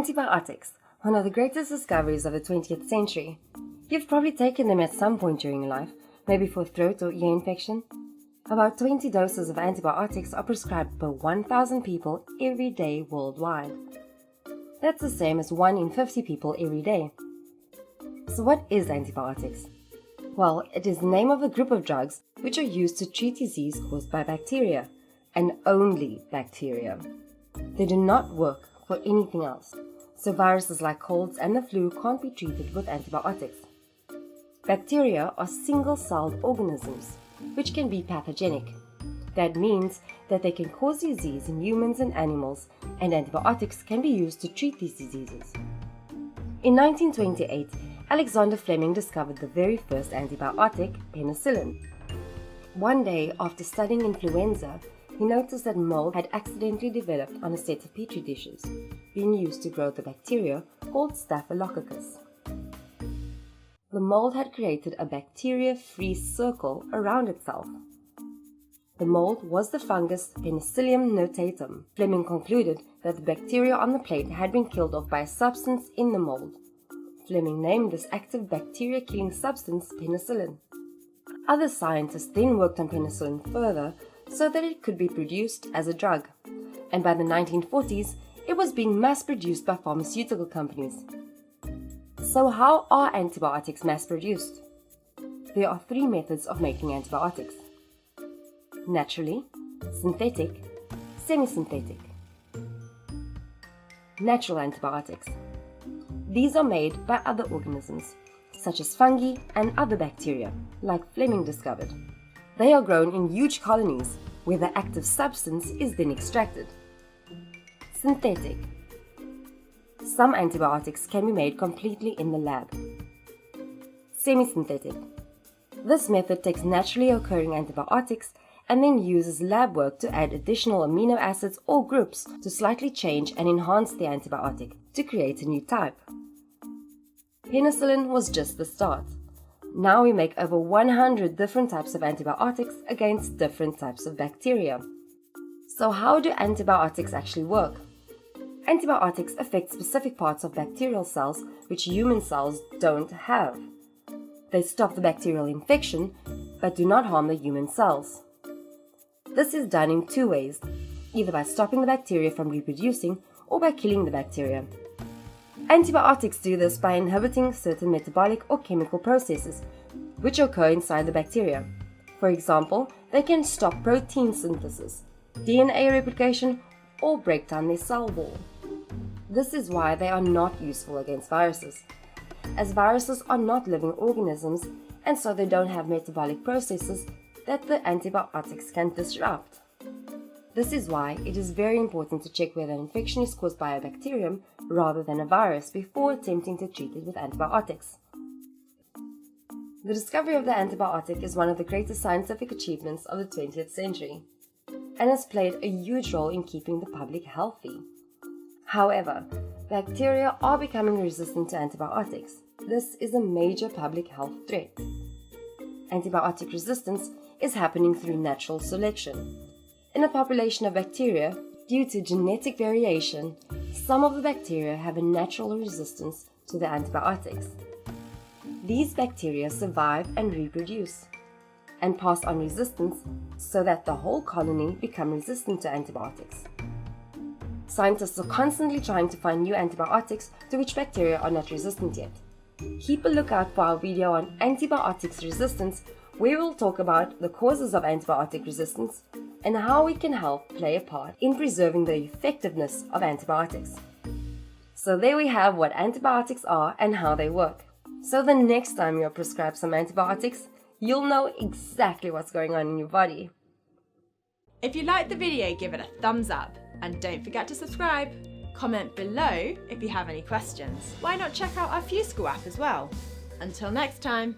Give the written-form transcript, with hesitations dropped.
Antibiotics, one of the greatest discoveries of the 20th century. You've probably taken them at some point during your life, maybe for throat or ear infection. About 20 doses of antibiotics are prescribed per 1,000 people every day worldwide. That's the same as 1 in 50 people every day. So what is antibiotics? Well, it is the name of a group of drugs which are used to treat disease caused by bacteria, and only bacteria. They do not work for anything else, so viruses like colds and the flu can't be treated with antibiotics. Bacteria are single-celled organisms, which can be pathogenic. That means that they can cause disease in humans and animals, and antibiotics can be used to treat these diseases. In 1928, Alexander Fleming discovered the very first antibiotic, penicillin. One day, after studying influenza, he noticed that mold had accidentally developed on a set of petri dishes, being used to grow the bacteria called Staphylococcus. The mold had created a bacteria-free circle around itself. The mold was the fungus Penicillium notatum. Fleming concluded that the bacteria on the plate had been killed off by a substance in the mold. Fleming named this active bacteria-killing substance penicillin. Other scientists then worked on penicillin further so that it could be produced as a drug, and by the 1940s, it was being mass-produced by pharmaceutical companies. So how are antibiotics mass-produced? There are 3 methods of making antibiotics: naturally, synthetic, semi-synthetic. Natural antibiotics. These are made by other organisms, such as fungi and other bacteria, like Fleming discovered. They are grown in huge colonies, where the active substance is then extracted. Synthetic. Some antibiotics can be made completely in the lab. Semi-synthetic. This method takes naturally occurring antibiotics and then uses lab work to add additional amino acids or groups to slightly change and enhance the antibiotic to create a new type. Penicillin was just the start. Now we make over 100 different types of antibiotics against different types of bacteria. So how do antibiotics actually work? Antibiotics affect specific parts of bacterial cells which human cells don't have. They stop the bacterial infection, but do not harm the human cells. This is done in 2 ways, either by stopping the bacteria from reproducing or by killing the bacteria. Antibiotics do this by inhibiting certain metabolic or chemical processes which occur inside the bacteria. For example, they can stop protein synthesis, DNA replication, or break down their cell wall. This is why they are not useful against viruses, as viruses are not living organisms and so they don't have metabolic processes that the antibiotics can disrupt. This is why it is very important to check whether an infection is caused by a bacterium rather than a virus before attempting to treat it with antibiotics. The discovery of the antibiotic is one of the greatest scientific achievements of the 20th century and has played a huge role in keeping the public healthy. However, bacteria are becoming resistant to antibiotics. This is a major public health threat. Antibiotic resistance is happening through natural selection. In a population of bacteria, due to genetic variation, some of the bacteria have a natural resistance to the antibiotics. These bacteria survive and reproduce, and pass on resistance so that the whole colony become resistant to antibiotics. Scientists are constantly trying to find new antibiotics to which bacteria are not resistant yet. Keep a lookout for our video on antibiotics resistance, where we'll talk about the causes of antibiotic resistance and how we can help play a part in preserving the effectiveness of antibiotics. So there we have what antibiotics are and how they work. So the next time you're prescribed some antibiotics, you'll know exactly what's going on in your body. If you liked the video, give it a thumbs up and don't forget to subscribe. Comment below if you have any questions. Why not check out our Fuschool app as well? Until next time.